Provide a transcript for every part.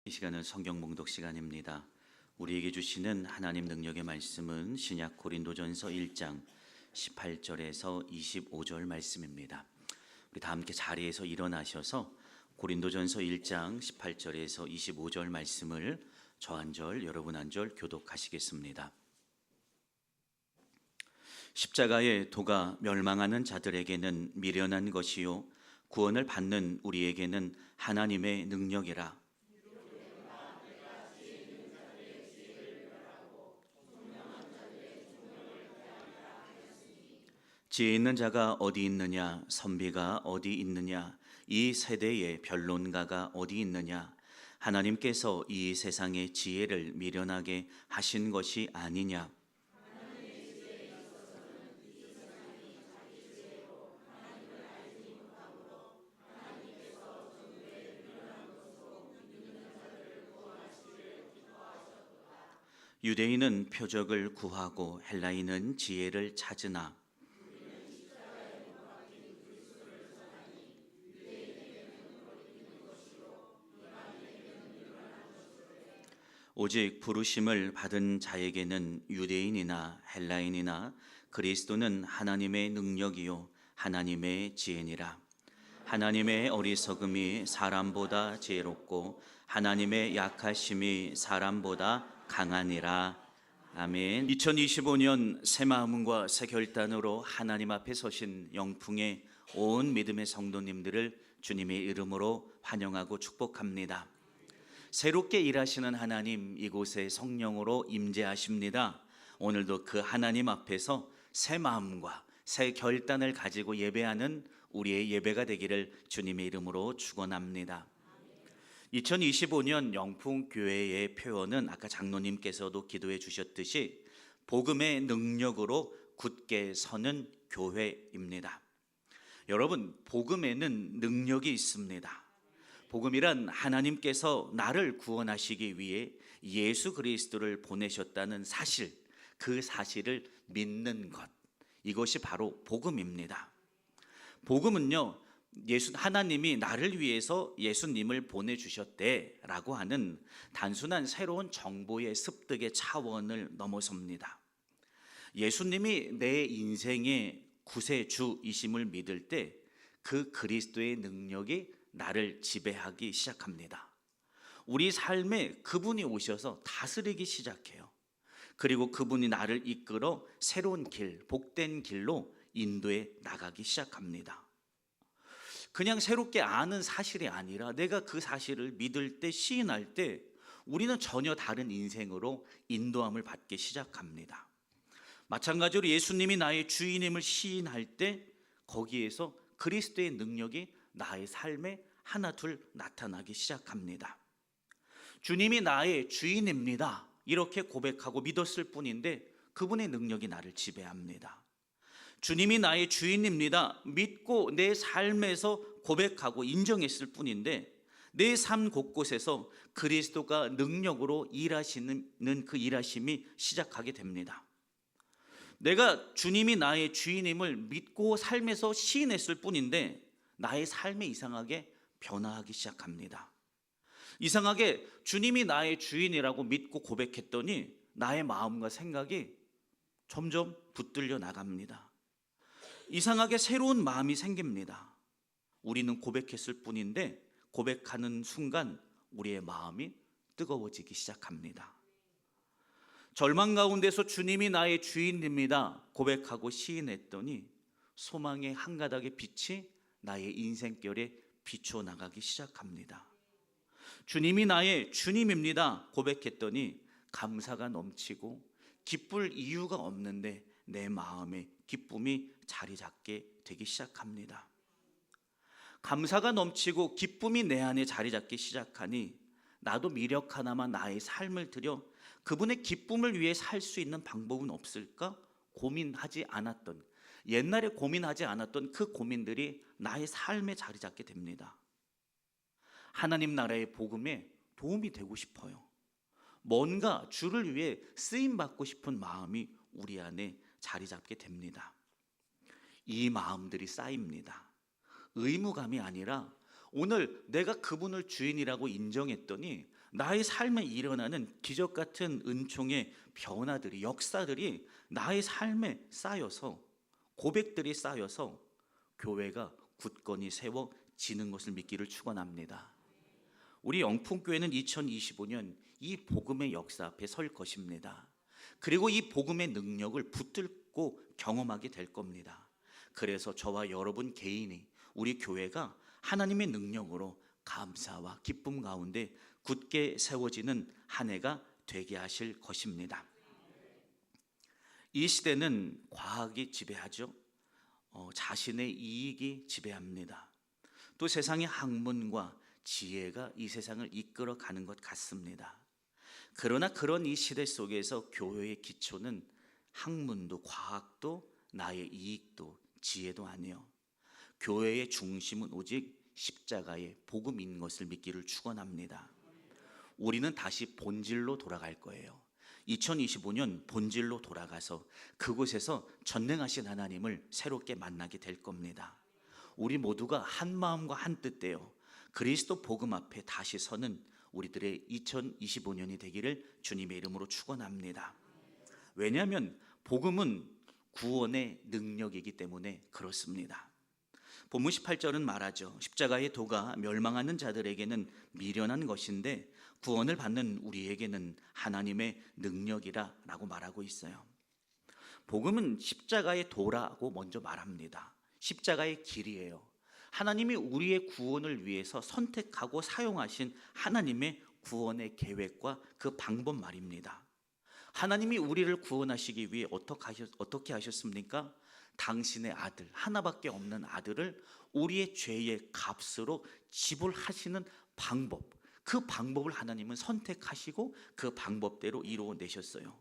이 시간은 성경 봉독 시간입니다. 우리에게 주시는 하나님 능력의 말씀은 신약 고린도전서 1장 18절에서 25절 말씀입니다. 우리 다 함께 자리에서 일어나셔서 고린도전서 1장 18절에서 25절 말씀을 저 한 절 여러분 한 절 교독하시겠습니다. 십자가의 도가 멸망하는 자들에게는 미련한 것이요 구원을 받는 우리에게는 하나님의 능력이라. 지혜 있는 자가 어디 있느냐, 선비가 어디 있느냐, 이 세대의 변론가가 어디 있느냐. 하나님께서 이 세상의 지혜를 미련하게 하신 것이 아니냐. 유대인은 표적을 구하고 헬라인은 지혜를 찾으나 오직 부르심을 받은 자에게는 유대인이나 헬라인이나 그리스도는 하나님의 능력이요 하나님의 지혜니라. 하나님의 어리석음이 사람보다 지혜롭고 하나님의 약하심이 사람보다 강하니라. 아멘. 2025년 새 마음과 새 결단으로 하나님 앞에 서신 영풍의 온 믿음의 성도님들을 주님의 이름으로 환영하고 축복합니다. 새롭게 일하시는 하나님, 이곳에 성령으로 임재하십니다. 오늘도 그 하나님 앞에서 새 마음과 새 결단을 가지고 예배하는 우리의 예배가 되기를 주님의 이름으로 축원합니다. 2025년 영풍교회의 표어는 아까 장로님께서도 기도해 주셨듯이 복음의 능력으로 굳게 서는 교회입니다. 여러분, 복음에는 능력이 있습니다. 복음이란 하나님께서 나를 구원하시기 위해 예수 그리스도를 보내셨다는 사실, 그 사실을 믿는 것, 이것이 바로 복음입니다. 복음은요, 하나님이 나를 위해서 예수님을 보내주셨대라고 하는 단순한 새로운 정보의 습득의 차원을 넘어섭니다. 예수님이 내 인생의 구세주이심을 믿을 때 그 그리스도의 능력이 나를 지배하기 시작합니다. 우리 삶에 그분이 오셔서 다스리기 시작해요. 그리고 그분이 나를 이끌어 새로운 길, 복된 길로 인도해 나가기 시작합니다. 그냥 새롭게 아는 사실이 아니라 내가 그 사실을 믿을 때, 시인할 때 우리는 전혀 다른 인생으로 인도함을 받기 시작합니다. 마찬가지로 예수님이 나의 주인임을 시인할 때 거기에서 그리스도의 능력이 나의 삶에 하나둘 나타나기 시작합니다. 주님이 나의 주인입니다. 이렇게 고백하고 믿었을 뿐인데 그분의 능력이 나를 지배합니다. 주님이 나의 주인입니다. 믿고 내 삶에서 고백하고 인정했을 뿐인데 내 삶 곳곳에서 그리스도가 능력으로 일하시는 그 일하심이 시작하게 됩니다. 내가 주님이 나의 주인임을 믿고 삶에서 시인했을 뿐인데 나의 삶이 이상하게 변화하기 시작합니다. 이상하게 주님이 나의 주인이라고 믿고 고백했더니 나의 마음과 생각이 점점 붙들려 나갑니다. 이상하게 새로운 마음이 생깁니다. 우리는 고백했을 뿐인데 고백하는 순간 우리의 마음이 뜨거워지기 시작합니다. 절망 가운데서 주님이 나의 주인입니다 고백하고 시인했더니 소망의 한 가닥의 빛이 나의 인생결에 비춰나가기 시작합니다. 주님이 나의 주님입니다 고백했더니 감사가 넘치고 기쁠 이유가 없는데 내 마음에 기쁨이 자리 잡게 되기 시작합니다. 감사가 넘치고 기쁨이 내 안에 자리 잡기 시작하니 나도 미력 하나만 나의 삶을 들여 그분의 기쁨을 위해 살 수 있는 방법은 없을까? 고민하지 않았던, 옛날에 고민하지 않았던 그 고민들이 나의 삶에 자리 잡게 됩니다. 하나님 나라의 복음에 도움이 되고 싶어요. 뭔가 주를 위해 쓰임받고 싶은 마음이 우리 안에 자리 잡게 됩니다. 이 마음들이 쌓입니다. 의무감이 아니라 오늘 내가 그분을 주인이라고 인정했더니 나의 삶에 일어나는 기적 같은 은총의 변화들이, 역사들이 나의 삶에 쌓여서, 고백들이 쌓여서 교회가 굳건히 세워지는 것을 믿기를 축원합니다. 우리 영풍교회는 2025년 이 복음의 역사 앞에 설 것입니다. 그리고 이 복음의 능력을 붙들고 경험하게 될 겁니다. 그래서 저와 여러분 개인이, 우리 교회가 하나님의 능력으로 감사와 기쁨 가운데 굳게 세워지는 한 해가 되게 하실 것입니다. 이 시대는 과학이 지배하죠. 자신의 이익이 지배합니다. 또 세상의 학문과 지혜가 이 세상을 이끌어 가는 것 같습니다. 그러나 그런 이 시대 속에서 교회의 기초는 학문도 과학도 나의 이익도 지혜도 아니요, 교회의 중심은 오직 십자가의 복음인 것을 믿기를 축원합니다. 우리는 다시 본질로 돌아갈 거예요. 2025년 본질로 돌아가서 그곳에서 전능하신 하나님을 새롭게 만나게 될 겁니다. 우리 모두가 한 마음과 한 뜻대요 그리스도 복음 앞에 다시 서는 우리들의 2025년이 되기를 주님의 이름으로 축원합니다. 왜냐하면 복음은 구원의 능력이기 때문에 그렇습니다. 본문 18절은 말하죠. 십자가의 도가 멸망하는 자들에게는 미련한 것인데 구원을 받는 우리에게는 하나님의 능력이라 라고 말하고 있어요. 복음은 십자가의 도라고 먼저 말합니다. 십자가의 길이에요. 하나님이 우리의 구원을 위해서 선택하고 사용하신 하나님의 구원의 계획과 그 방법 말입니다. 하나님이 우리를 구원하시기 위해 어떻게 하셨습니까? 당신의 아들, 하나밖에 없는 아들을 우리의 죄의 값으로 지불하시는 방법, 그 방법을 하나님은 선택하시고 그 방법대로 이루어내셨어요.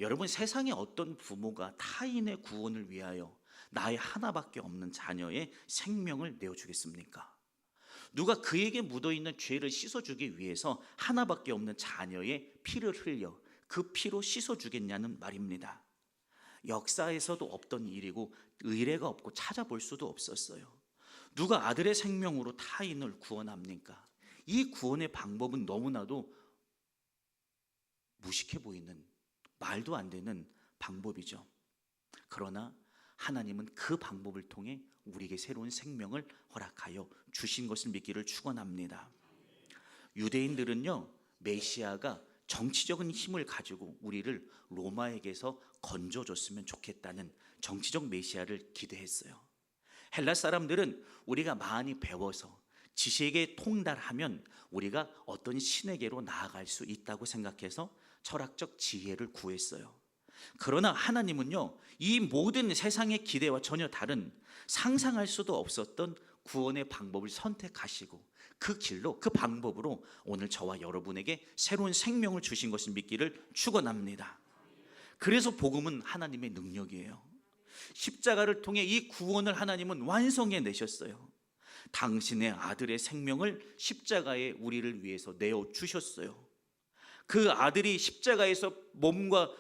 여러분, 세상에 어떤 부모가 타인의 구원을 위하여 나의 하나밖에 없는 자녀의 생명을 내어주겠습니까? 누가 그에게 묻어있는 죄를 씻어주기 위해서 하나밖에 없는 자녀의 피를 흘려 그 피로 씻어주겠냐는 말입니다. 역사에서도 없던 일이고 의례가 없고 찾아볼 수도 없었어요. 누가 아들의 생명으로 타인을 구원합니까? 이 구원의 방법은 너무나도 무식해 보이는, 말도 안 되는 방법이죠. 그러나 하나님은 그 방법을 통해 우리에게 새로운 생명을 허락하여 주신 것을 믿기를 축원합니다. 유대인들은요, 메시아가 정치적인 힘을 가지고 우리를 로마에게서 건져줬으면 좋겠다는 정치적 메시아를 기대했어요. 헬라 사람들은 우리가 많이 배워서 지식에 통달하면 우리가 어떤 신에게로 나아갈 수 있다고 생각해서 철학적 지혜를 구했어요. 그러나 하나님은요, 이 모든 세상의 기대와 전혀 다른, 상상할 수도 없었던 구원의 방법을 선택하시고 그 길로, 그 방법으로 오늘 저와 여러분에게 새로운 생명을 주신 것을 믿기를 축원합니다. 그래서 복음은 하나님의 능력이에요. 십자가를 통해 이 구원을 하나님은 완성해 내셨어요. 당신의 아들의 생명을 십자가에 우리를 위해서 내어 주셨어요. 그 아들이 십자가에서 몸과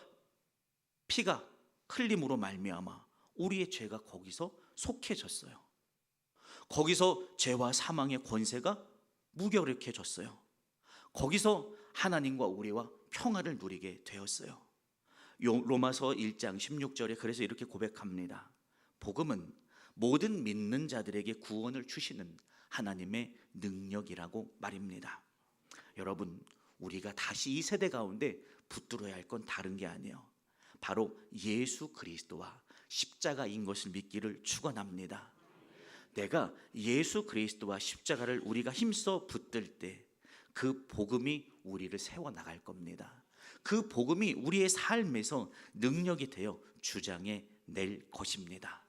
피가 흘림으로 말미암아 우리의 죄가 거기서 속해졌어요. 거기서 죄와 사망의 권세가 무력해졌어요. 거기서 하나님과 우리와 평화를 누리게 되었어요. 로마서 1장 16절에 그래서 이렇게 고백합니다. 복음은 모든 믿는 자들에게 구원을 주시는 하나님의 능력이라고 말입니다. 여러분, 우리가 다시 이 세대 가운데 붙들어야 할 건 다른 게 아니에요. 바로 예수 그리스도와 십자가인 것을 믿기를 축원합니다. 내가 예수 그리스도와 십자가를 우리가 힘써 붙들 때 그 복음이 우리를 세워나갈 겁니다. 그 복음이 우리의 삶에서 능력이 되어 주장해 낼 것입니다.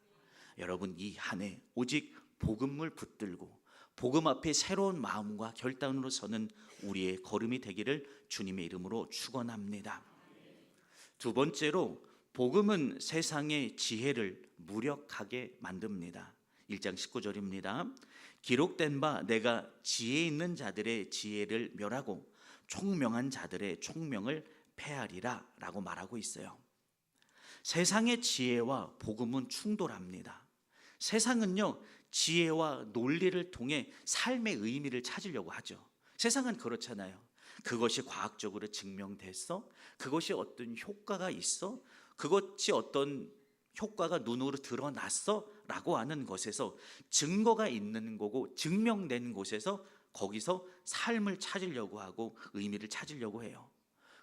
여러분, 이 한 해 오직 복음을 붙들고 복음 앞에 새로운 마음과 결단으로 서는 우리의 걸음이 되기를 주님의 이름으로 축원합니다. 두 번째로, 복음은 세상의 지혜를 무력하게 만듭니다. 1장 19절입니다. 기록된 바 내가 지혜 있는 자들의 지혜를 멸하고 총명한 자들의 총명을 폐하리라 라고 말하고 있어요. 세상의 지혜와 복음은 충돌합니다. 세상은요, 지혜와 논리를 통해 삶의 의미를 찾으려고 하죠. 세상은 그렇잖아요. 그것이 과학적으로 증명됐어? 그것이 어떤 효과가 있어? 그것이 어떤 효과가 눈으로 드러났어? 라고 하는 것에서 증거가 있는 거고 증명된 곳에서 거기서 삶을 찾으려고 하고 의미를 찾으려고 해요.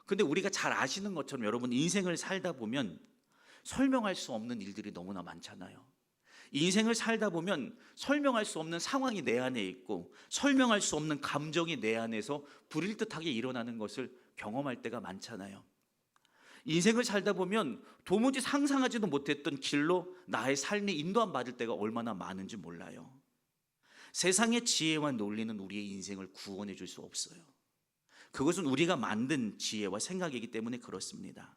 근데 우리가 잘 아시는 것처럼 여러분, 인생을 살다 보면 설명할 수 없는 일들이 너무나 많잖아요. 인생을 살다 보면 설명할 수 없는 상황이 내 안에 있고 설명할 수 없는 감정이 내 안에서 불일듯하게 일어나는 것을 경험할 때가 많잖아요. 인생을 살다 보면 도무지 상상하지도 못했던 길로 나의 삶이 인도함 받을 때가 얼마나 많은지 몰라요. 세상의 지혜와 논리는 우리의 인생을 구원해 줄 수 없어요. 그것은 우리가 만든 지혜와 생각이기 때문에 그렇습니다.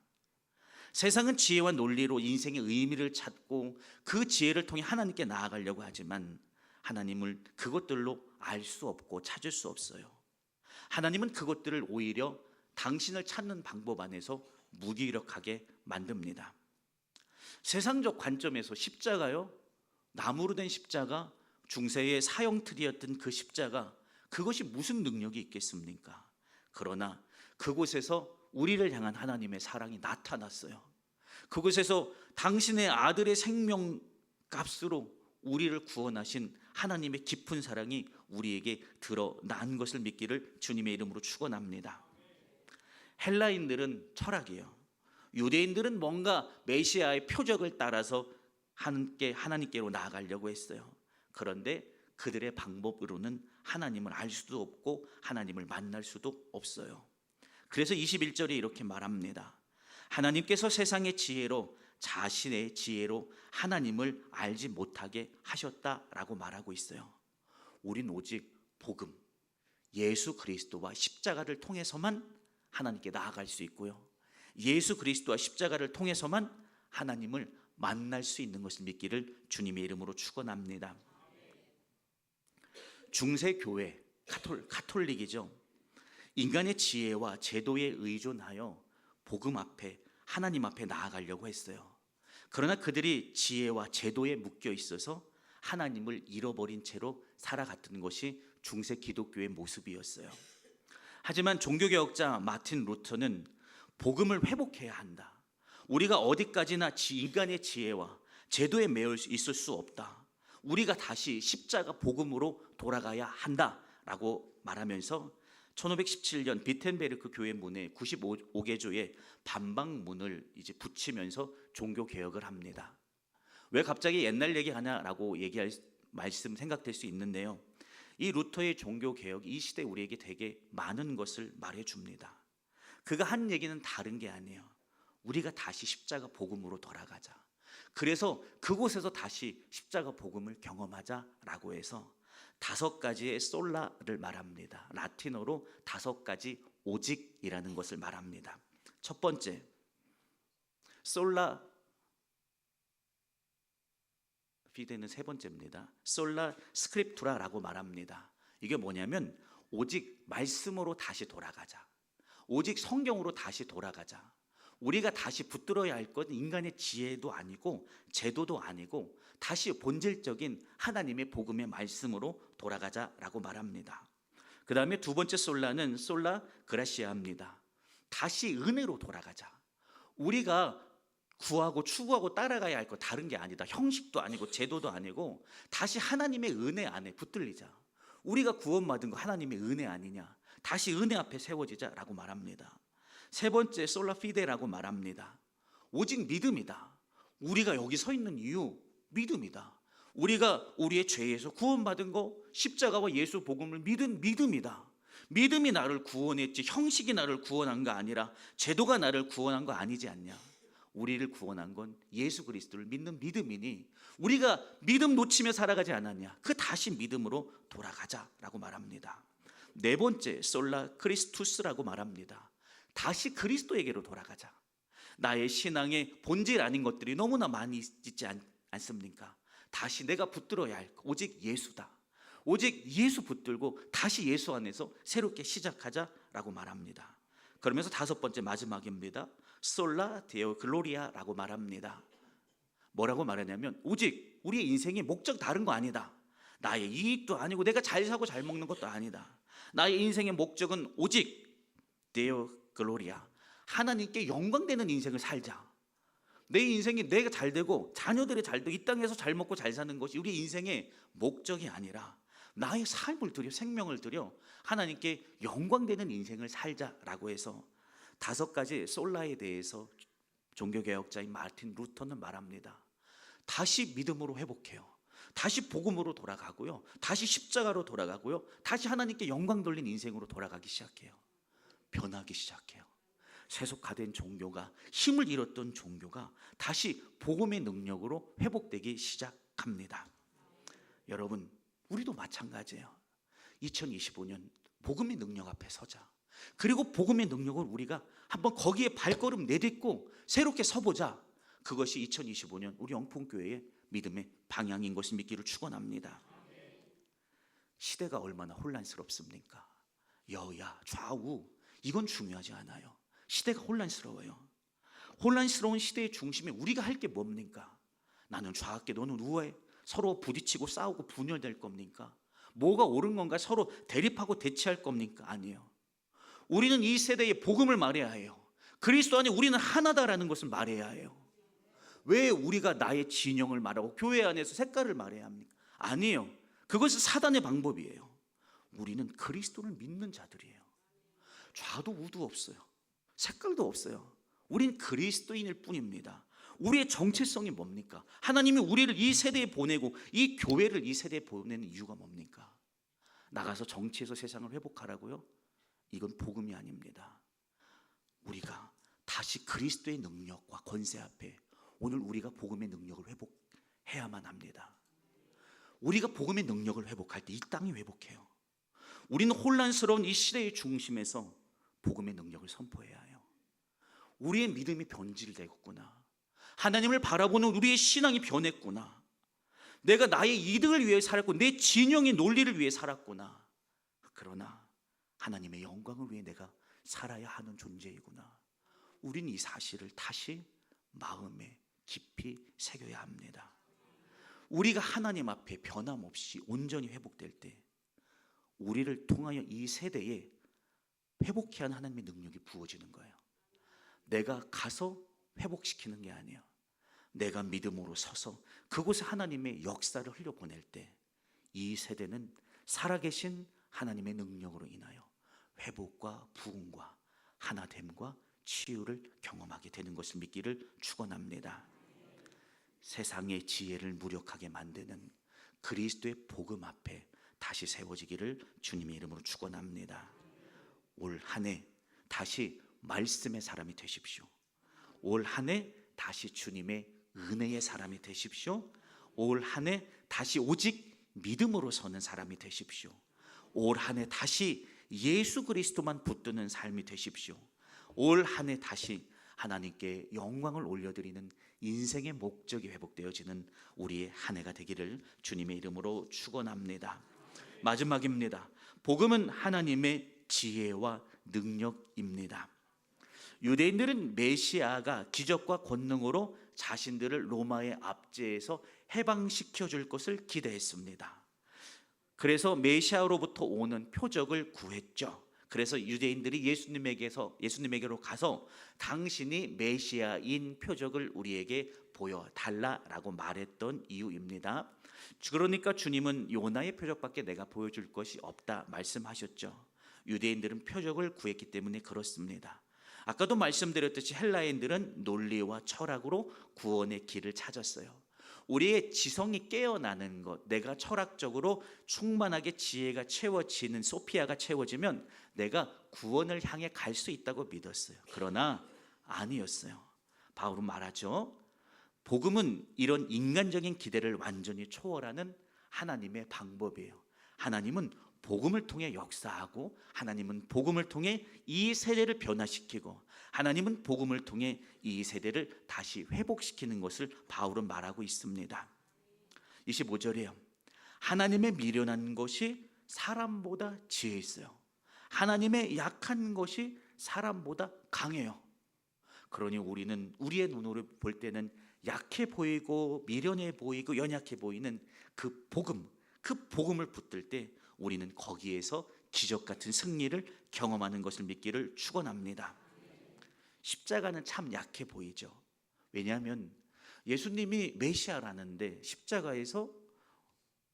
세상은 지혜와 논리로 인생의 의미를 찾고 그 지혜를 통해 하나님께 나아가려고 하지만 하나님을 그것들로 알 수 없고 찾을 수 없어요. 하나님은 그것들을 오히려 당신을 찾는 방법 안에서 무기력하게 만듭니다. 세상적 관점에서 십자가요, 나무로 된 십자가, 중세의 사형틀이었던 그 십자가, 그것이 무슨 능력이 있겠습니까? 그러나 그곳에서 우리를 향한 하나님의 사랑이 나타났어요. 그곳에서 당신의 아들의 생명값으로 우리를 구원하신 하나님의 깊은 사랑이 우리에게 드러난 것을 믿기를 주님의 이름으로 축원합니다. 헬라인들은 철학이에요. 유대인들은 뭔가 메시아의 표적을 따라서 하나님께로 나아가려고 했어요. 그런데 그들의 방법으로는 하나님을 알 수도 없고 하나님을 만날 수도 없어요. 그래서 21절에 이렇게 말합니다. 하나님께서 세상의 지혜로 자신의 지혜로 하나님을 알지 못하게 하셨다라고 말하고 있어요. 우린 오직 복음, 예수 그리스도와 십자가를 통해서만 하나님께 나아갈 수 있고요, 예수 그리스도와 십자가를 통해서만 하나님을 만날 수 있는 것을 믿기를 주님의 이름으로 축원합니다. 중세 교회, 가톨릭이죠. 인간의 지혜와 제도에 의존하여 복음 앞에, 하나님 앞에 나아가려고 했어요. 그러나 그들이 지혜와 제도에 묶여 있어서 하나님을 잃어버린 채로 살아갔던 것이 중세 기독교의 모습이었어요. 하지만 종교개혁자 마틴 루터는 복음을 회복해야 한다. 우리가 어디까지나 인간의 지혜와 제도에 매여 있을 수 없다. 우리가 다시 십자가 복음으로 돌아가야 한다라고 말하면서 1517년 비텐베르크 교회 문에 95개조의 반박문을 이제 붙이면서 종교 개혁을 합니다. 왜 갑자기 옛날 얘기하냐라고 얘기할 말씀 생각될 수 있는데요. 이 루터의 종교 개혁이 이 시대 우리에게 되게 많은 것을 말해 줍니다. 그가 한 얘기는 다른 게 아니에요. 우리가 다시 십자가 복음으로 돌아가자. 그래서 그곳에서 다시 십자가 복음을 경험하자라고 해서 5가지의 솔라를 말합니다. 라틴어로 5가지 오직이라는 것을 말합니다. 첫 번째, 솔라 피데는 3번째입니다. 솔라 스크립투라라고 말합니다. 이게 뭐냐면 오직 말씀으로 다시 돌아가자. 오직 성경으로 다시 돌아가자. 우리가 다시 붙들어야 할 것 인간의 지혜도 아니고 제도도 아니고 다시 본질적인 하나님의 복음의 말씀으로 돌아가자라고 말합니다. 그 다음에 2번째 솔라는 솔라 그라시아입니다. 다시 은혜로 돌아가자. 우리가 구하고 추구하고 따라가야 할 것 다른 게 아니다. 형식도 아니고 제도도 아니고 다시 하나님의 은혜 안에 붙들리자. 우리가 구원받은 거 하나님의 은혜 아니냐. 다시 은혜 앞에 세워지자라고 말합니다. 3번째 솔라 피데라고 말합니다. 오직 믿음이다. 우리가 여기 서 있는 이유 믿음이다. 우리가 우리의 죄에서 구원받은 거 십자가와 예수 복음을 믿은 믿음이다. 믿음이 나를 구원했지 형식이 나를 구원한 거 아니라 제도가 나를 구원한 거 아니지 않냐. 우리를 구원한 건 예수 그리스도를 믿는 믿음이니 우리가 믿음 놓치며 살아가지 않았냐. 그 다시 믿음으로 돌아가자라고 말합니다. 4번째 솔라 크리스투스라고 말합니다. 다시 그리스도에게로 돌아가자. 나의 신앙의 본질 아닌 것들이 너무나 많이 있지 않습니까? 다시 내가 붙들어야 할 것, 오직 예수다. 오직 예수 붙들고 다시 예수 안에서 새롭게 시작하자라고 말합니다. 그러면서 5번째 마지막입니다. 솔라 데오 글로리아라고 말합니다. 뭐라고 말하냐면 오직 우리의 인생의 목적 다른 거 아니다. 나의 이익도 아니고 내가 잘 사고 잘 먹는 것도 아니다. 나의 인생의 목적은 오직 데오 글로리아, 하나님께 영광되는 인생을 살자. 내 인생이 내가 잘 되고 자녀들이 잘 되고 이 땅에서 잘 먹고 잘 사는 것이 우리 인생의 목적이 아니라 나의 삶을 들여, 생명을 들여 하나님께 영광되는 인생을 살자라고 해서 5가지 솔라에 대해서 종교개혁자인 마르틴 루터는 말합니다. 다시 믿음으로 회복해요. 다시 복음으로 돌아가고요. 다시 십자가로 돌아가고요. 다시 하나님께 영광 돌린 인생으로 돌아가기 시작해요. 변하기 시작해요. 세속화된 종교가, 힘을 잃었던 종교가 다시 복음의 능력으로 회복되기 시작합니다. 여러분, 우리도 마찬가지예요. 2025년 복음의 능력 앞에 서자. 그리고 복음의 능력을 우리가 한번 거기에 발걸음 내딛고 새롭게 서보자. 그것이 2025년 우리 영풍교회의 믿음의 방향인 것을 믿기를 축원합니다. 시대가 얼마나 혼란스럽습니까? 여야 좌우 이건 중요하지 않아요. 시대가 혼란스러워요. 혼란스러운 시대의 중심에 우리가 할 게 뭡니까? 나는 좌할게, 너는 우해. 서로 부딪히고 싸우고 분열될 겁니까? 뭐가 옳은 건가? 서로 대립하고 대치할 겁니까? 아니에요. 우리는 이 세대에 복음을 말해야 해요. 그리스도 안에 우리는 하나다라는 것을 말해야 해요. 왜 우리가 나의 진영을 말하고 교회 안에서 색깔을 말해야 합니까? 아니에요. 그것은 사단의 방법이에요. 우리는 그리스도를 믿는 자들이에요. 좌도 우도 없어요. 색깔도 없어요. 우린 그리스도인일 뿐입니다. 우리의 정체성이 뭡니까? 하나님이 우리를 이 세대에 보내고 이 교회를 이 세대에 보내는 이유가 뭡니까? 나가서 정치에서 세상을 회복하라고요? 이건 복음이 아닙니다. 우리가 다시 그리스도의 능력과 권세 앞에 오늘 우리가 복음의 능력을 회복해야만 합니다. 우리가 복음의 능력을 회복할 때 이 땅이 회복해요. 우리는 혼란스러운 이 시대의 중심에서 복음의 능력을 선포해야 해요. 우리의 믿음이 변질되었구나. 하나님을 바라보는 우리의 신앙이 변했구나. 내가 나의 이득을 위해 살았고 내 진영의 논리를 위해 살았구나. 그러나 하나님의 영광을 위해 내가 살아야 하는 존재이구나. 우리는 이 사실을 다시 마음에 깊이 새겨야 합니다. 우리가 하나님 앞에 변함없이 온전히 회복될 때 우리를 통하여 이 세대에 회복해야 하는 하나님의 능력이 부어지는 거예요. 내가 가서 회복시키는 게 아니에요. 내가 믿음으로 서서 그곳에 하나님의 역사를 흘려보낼 때 이 세대는 살아계신 하나님의 능력으로 인하여 회복과 부흥과 하나됨과 치유를 경험하게 되는 것을 믿기를 축원합니다. 세상의 지혜를 무력하게 만드는 그리스도의 복음 앞에 다시 세워지기를 주님의 이름으로 축원합니다. 올 한 해 다시 말씀의 사람이 되십시오. 올 한 해 다시 주님의 은혜의 사람이 되십시오. 올 한 해 다시 오직 믿음으로 서는 사람이 되십시오. 올 한 해 다시 예수 그리스도만 붙드는 삶이 되십시오. 올 한 해 다시 하나님께 영광을 올려드리는 인생의 목적이 회복되어지는 우리의 한 해가 되기를 주님의 이름으로 축원합니다. 마지막입니다. 복음은 하나님의 지혜와 능력입니다. 유대인들은 메시아가 기적과 권능으로 자신들을 로마의 압제에서 해방시켜 줄 것을 기대했습니다. 그래서 메시아로부터 오는 표적을 구했죠. 그래서 유대인들이 예수님에게로 가서 당신이 메시아인 표적을 우리에게 보여달라라고 말했던 이유입니다. 그러니까 주님은 요나의 표적밖에 내가 보여줄 것이 없다 말씀하셨죠. 유대인들은 표적을 구했기 때문에 그렇습니다. 아까도 말씀드렸듯이 헬라인들은 논리와 철학으로 구원의 길을 찾았어요. 우리의 지성이 깨어나는 것, 내가 철학적으로 충만하게 지혜가 채워지는 소피아가 채워지면 내가 구원을 향해 갈 수 있다고 믿었어요. 그러나 아니었어요. 바울은 말하죠. 복음은 이런 인간적인 기대를 완전히 초월하는 하나님의 방법이에요. 하나님은 복음을 통해 역사하고 하나님은 복음을 통해 이 세대를 변화시키고 하나님은 복음을 통해 이 세대를 다시 회복시키는 것을 바울은 말하고 있습니다. 25절이에요. 하나님의 미련한 것이 사람보다 지혜 있어요. 하나님의 약한 것이 사람보다 강해요. 그러니 우리는 우리의 눈으로 볼 때는 약해 보이고 미련해 보이고 연약해 보이는 그 복음, 그 복음을 붙들 때 우리는 거기에서 기적 같은 승리를 경험하는 것을 믿기를 축원합니다. 십자가는 참 약해 보이죠. 왜냐하면 예수님이 메시아라는데 십자가에서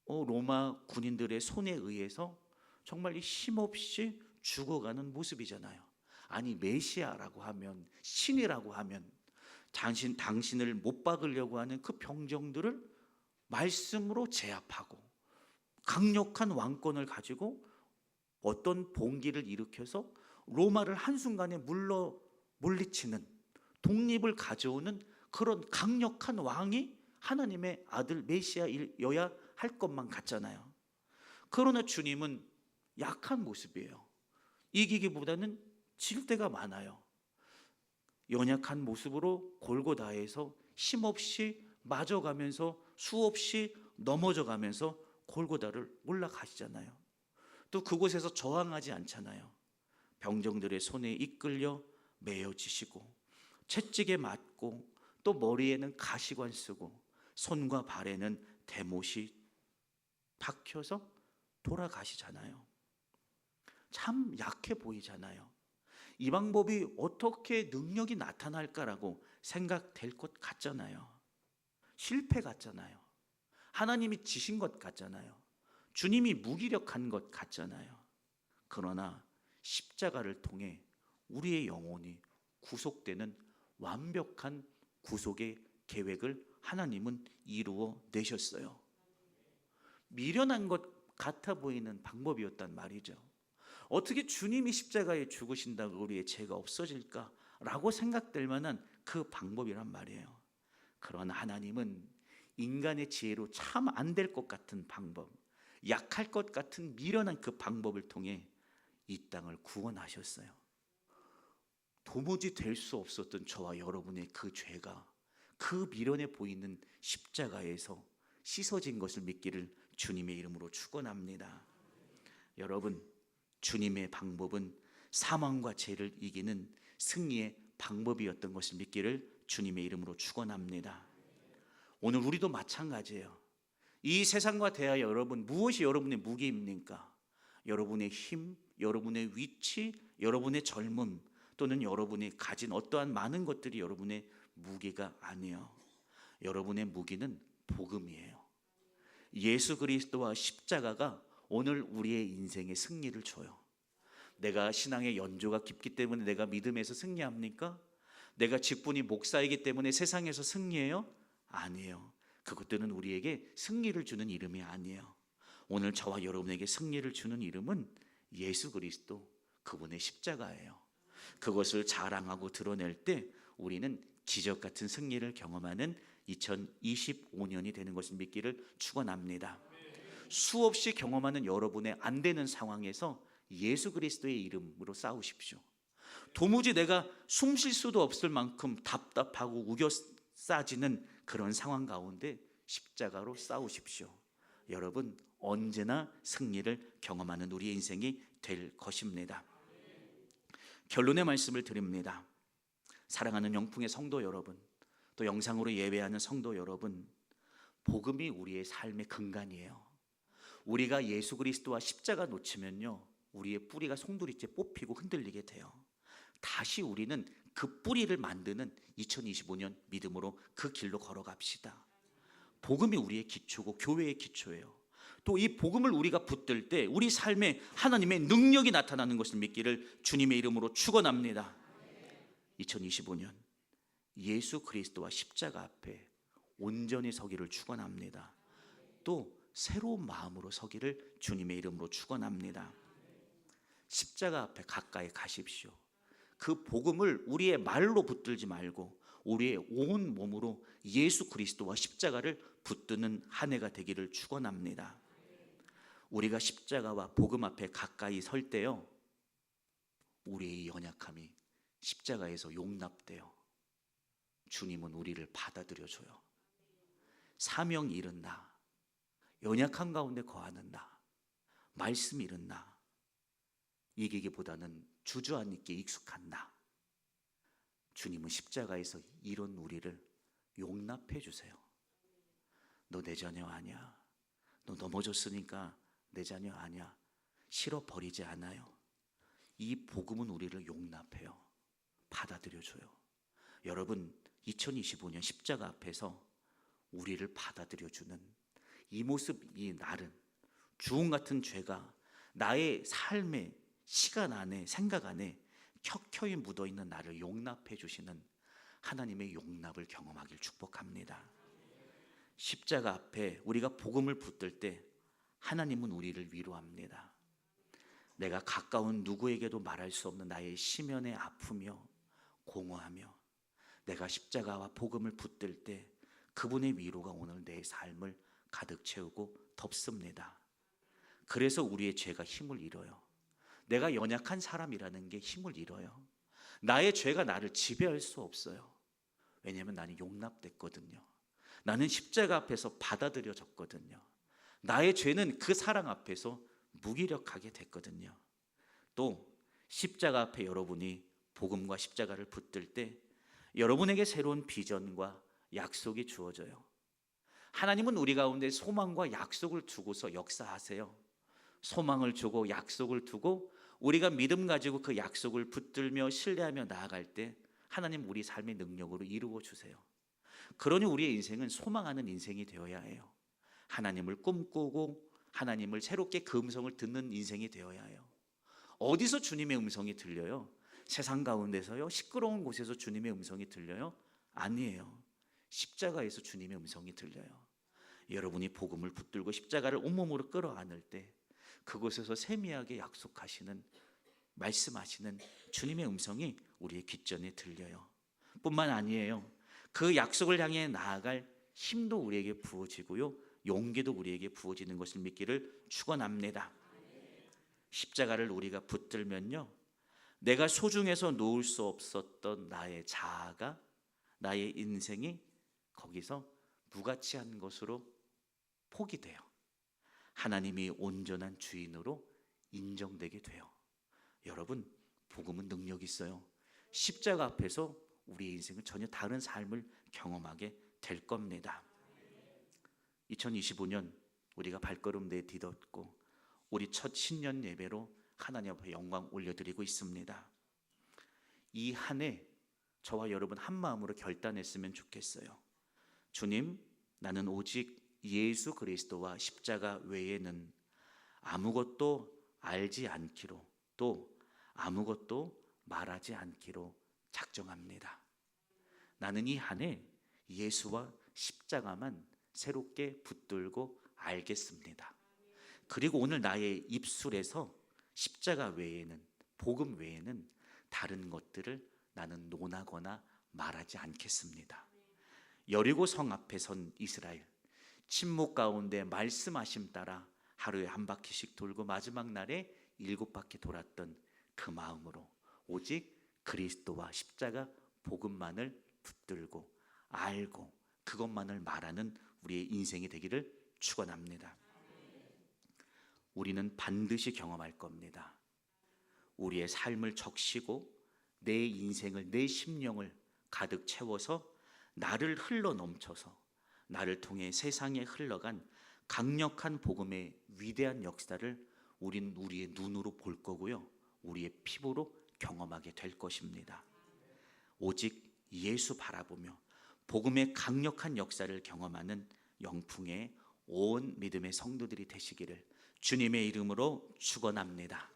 로마 군인들의 손에 의해서 정말 힘없이 죽어가는 모습이잖아요. 아니 메시아라고 하면, 신이라고 하면 당신을 못 박으려고 하는 그 병정들을 말씀으로 제압하고 강력한 왕권을 가지고 어떤 봉기를 일으켜서 로마를 한순간에 물리치는, 독립을 가져오는 그런 강력한 왕이 하나님의 아들 메시아여야 할 것만 같잖아요. 그러나 주님은 약한 모습이에요. 이기기보다는 질 때가 많아요. 연약한 모습으로 골고다에서 힘없이 맞아가면서 수없이 넘어져가면서 골고다를 올라가시잖아요. 또 그곳에서 저항하지 않잖아요. 병정들의 손에 이끌려 메어지시고 채찍에 맞고 또 머리에는 가시관 쓰고 손과 발에는 대못이 박혀서 돌아가시잖아요. 참 약해 보이잖아요. 이 방법이 어떻게 능력이 나타날까라고 생각될 것 같잖아요. 실패 같잖아요. 하나님이 지신 것 같잖아요. 주님이 무기력한 것 같잖아요. 그러나 십자가를 통해 우리의 영혼이 구속되는 완벽한 구속의 계획을 하나님은 이루어 내셨어요. 미련한 것 같아 보이는 방법이었단 말이죠. 어떻게 주님이 십자가에 죽으신다고 우리의 죄가 없어질까라고 생각될 만한 그 방법이란 말이에요. 그러나 하나님은 인간의 지혜로 참 안 될 것 같은 방법, 약할 것 같은 미련한 그 방법을 통해 이 땅을 구원하셨어요. 도무지 될 수 없었던 저와 여러분의 그 죄가 그 미련해 보이는 십자가에서 씻어진 것을 믿기를 주님의 이름으로 축원합니다. 여러분, 주님의 방법은 사망과 죄를 이기는 승리의 방법이었던 것을 믿기를 주님의 이름으로 축원합니다. 오늘 우리도 마찬가지예요. 이 세상과 대하여 여러분, 무엇이 여러분의 무기입니까? 여러분의 힘, 여러분의 위치, 여러분의 젊음, 또는 여러분이 가진 어떠한 많은 것들이 여러분의 무기가 아니에요. 여러분의 무기는 복음이에요. 예수 그리스도와 십자가가 오늘 우리의 인생의 승리를 줘요. 내가 신앙의 연조가 깊기 때문에 내가 믿음에서 승리합니까? 내가 직분이 목사이기 때문에 세상에서 승리해요? 아니에요. 그것들은 우리에게 승리를 주는 이름이 아니에요. 오늘 저와 여러분에게 승리를 주는 이름은 예수 그리스도, 그분의 십자가예요. 그것을 자랑하고 드러낼 때 우리는 기적 같은 승리를 경험하는 2025년이 되는 것을 믿기를 축원합니다. 수없이 경험하는 여러분의 안 되는 상황에서 예수 그리스도의 이름으로 싸우십시오. 도무지 내가 숨 쉴 수도 없을 만큼 답답하고 우겨싸지는 그런 상황 가운데 십자가로 싸우십시오. 여러분, 언제나 승리를 경험하는 우리의 인생이 될 것입니다. 결론의 말씀을 드립니다. 사랑하는 영풍의 성도 여러분, 또 영상으로 예배하는 성도 여러분, 복음이 우리의 삶의 근간이에요. 우리가 예수 그리스도와 십자가 놓치면요, 우리의 뿌리가 송두리째 뽑히고 흔들리게 돼요. 다시 우리는 그 뿌리를 만드는 2025년 믿음으로 그 길로 걸어갑시다. 복음이 우리의 기초고 교회의 기초예요. 또 이 복음을 우리가 붙들 때 우리 삶에 하나님의 능력이 나타나는 것을 믿기를 주님의 이름으로 축원합니다. 2025년 예수 그리스도와 십자가 앞에 온전히 서기를 축원합니다. 또 새로운 마음으로 서기를 주님의 이름으로 축원합니다. 십자가 앞에 가까이 가십시오. 그 복음을 우리의 말로 붙들지 말고 우리의 온 몸으로 예수 그리스도와 십자가를 붙드는 한 해가 되기를 축원합니다. 우리가 십자가와 복음 앞에 가까이 설 때요, 우리의 연약함이 십자가에서 용납돼요. 주님은 우리를 받아들여줘요. 사명 잃은 나, 연약한 가운데 거하는 나, 말씀 잃은 나, 이기기보다는 주저앉게 익숙한 나, 주님은 십자가에서 이런 우리를 용납해 주세요. 너 내 자녀 아니야. 너 넘어졌으니까 내 자녀 아니야. 싫어 버리지 않아요. 이 복음은 우리를 용납해요. 받아들여줘요. 여러분, 2025년 십자가 앞에서 우리를 받아들여주는 이 모습, 이 날은 주홍 같은 죄가 나의 삶의 시간 안에, 생각 안에 켜켜이 묻어있는 나를 용납해 주시는 하나님의 용납을 경험하길 축복합니다. 십자가 앞에 우리가 복음을 붙들 때 하나님은 우리를 위로합니다. 내가 가까운 누구에게도 말할 수 없는 나의 심연의 아프며 공허하며 내가 십자가와 복음을 붙들 때 그분의 위로가 오늘 내 삶을 가득 채우고 덮습니다. 그래서 우리의 죄가 힘을 잃어요. 내가 연약한 사람이라는 게 힘을 잃어요. 나의 죄가 나를 지배할 수 없어요. 왜냐하면 나는 용납됐거든요. 나는 십자가 앞에서 받아들여졌거든요. 나의 죄는 그 사랑 앞에서 무기력하게 됐거든요. 또 십자가 앞에 여러분이 복음과 십자가를 붙들 때 여러분에게 새로운 비전과 약속이 주어져요. 하나님은 우리 가운데 소망과 약속을 두고서 역사하세요. 소망을 주고 약속을 두고 우리가 믿음 가지고 그 약속을 붙들며 신뢰하며 나아갈 때 하나님 우리 삶의 능력으로 이루어 주세요. 그러니 우리의 인생은 소망하는 인생이 되어야 해요. 하나님을 꿈꾸고 하나님을 새롭게 그 음성을 듣는 인생이 되어야 해요. 어디서 주님의 음성이 들려요? 세상 가운데서요? 시끄러운 곳에서 주님의 음성이 들려요? 아니에요. 십자가에서 주님의 음성이 들려요. 여러분이 복음을 붙들고 십자가를 온몸으로 끌어안을 때 그곳에서 세미하게 약속하시는, 말씀하시는 주님의 음성이 우리의 귓전에 들려요. 뿐만 아니에요. 그 약속을 향해 나아갈 힘도 우리에게 부어지고요, 용기도 우리에게 부어지는 것을 믿기를 축원합니다. 십자가를 우리가 붙들면요, 내가 소중해서 놓을 수 없었던 나의 자아가, 나의 인생이 거기서 무가치한 것으로 포기돼요. 하나님이 온전한 주인으로 인정되게 돼요. 여러분, 복음은 능력이 있어요. 십자가 앞에서 우리의 인생은 전혀 다른 삶을 경험하게 될 겁니다. 2025년 우리가 발걸음 내딛었고 우리 첫 신년 예배로 하나님 앞에 영광 올려드리고 있습니다. 이 한 해 저와 여러분 한 마음으로 결단했으면 좋겠어요. 주님, 나는 오직 예수 그리스도와 십자가 외에는 아무것도 알지 않기로, 또 아무것도 말하지 않기로 작정합니다. 나는 이 한 해 예수와 십자가만 새롭게 붙들고 알겠습니다. 그리고 오늘 나의 입술에서 십자가 외에는, 복음 외에는 다른 것들을 나는 논하거나 말하지 않겠습니다. 여리고 성 앞에 선 이스라엘, 침묵 가운데 말씀하심 따라 하루에 한 바퀴씩 돌고 마지막 날에 7바퀴 돌았던 그 마음으로 오직 그리스도와 십자가 복음만을 붙들고 알고 그것만을 말하는 우리의 인생이 되기를 축원합니다. 우리는 반드시 경험할 겁니다. 우리의 삶을 적시고 내 인생을, 내 심령을 가득 채워서 나를 흘러 넘쳐서 나를 통해 세상에 흘러간 강력한 복음의 위대한 역사를 우린 우리의 눈으로 볼 거고요, 우리의 피부로 경험하게 될 것입니다. 오직 예수 바라보며 복음의 강력한 역사를 경험하는 영풍의 온 믿음의 성도들이 되시기를 주님의 이름으로 축원합니다.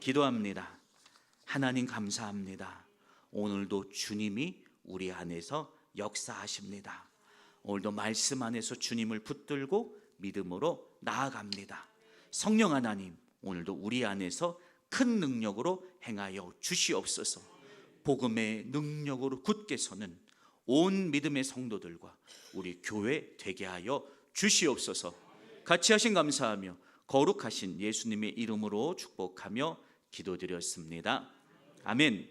기도합니다. 하나님 감사합니다. 오늘도 주님이 우리 안에서 역사하십니다. 오늘도 말씀 안에서 주님을 붙들고 믿음으로 나아갑니다. 성령 하나님, 오늘도 우리 안에서 큰 능력으로 행하여 주시옵소서. 복음의 능력으로 굳게 서는 온 믿음의 성도들과 우리 교회 되게 하여 주시옵소서. 같이 하신 감사하며 거룩하신 예수님의 이름으로 축복하며 기도드렸습니다. 아멘.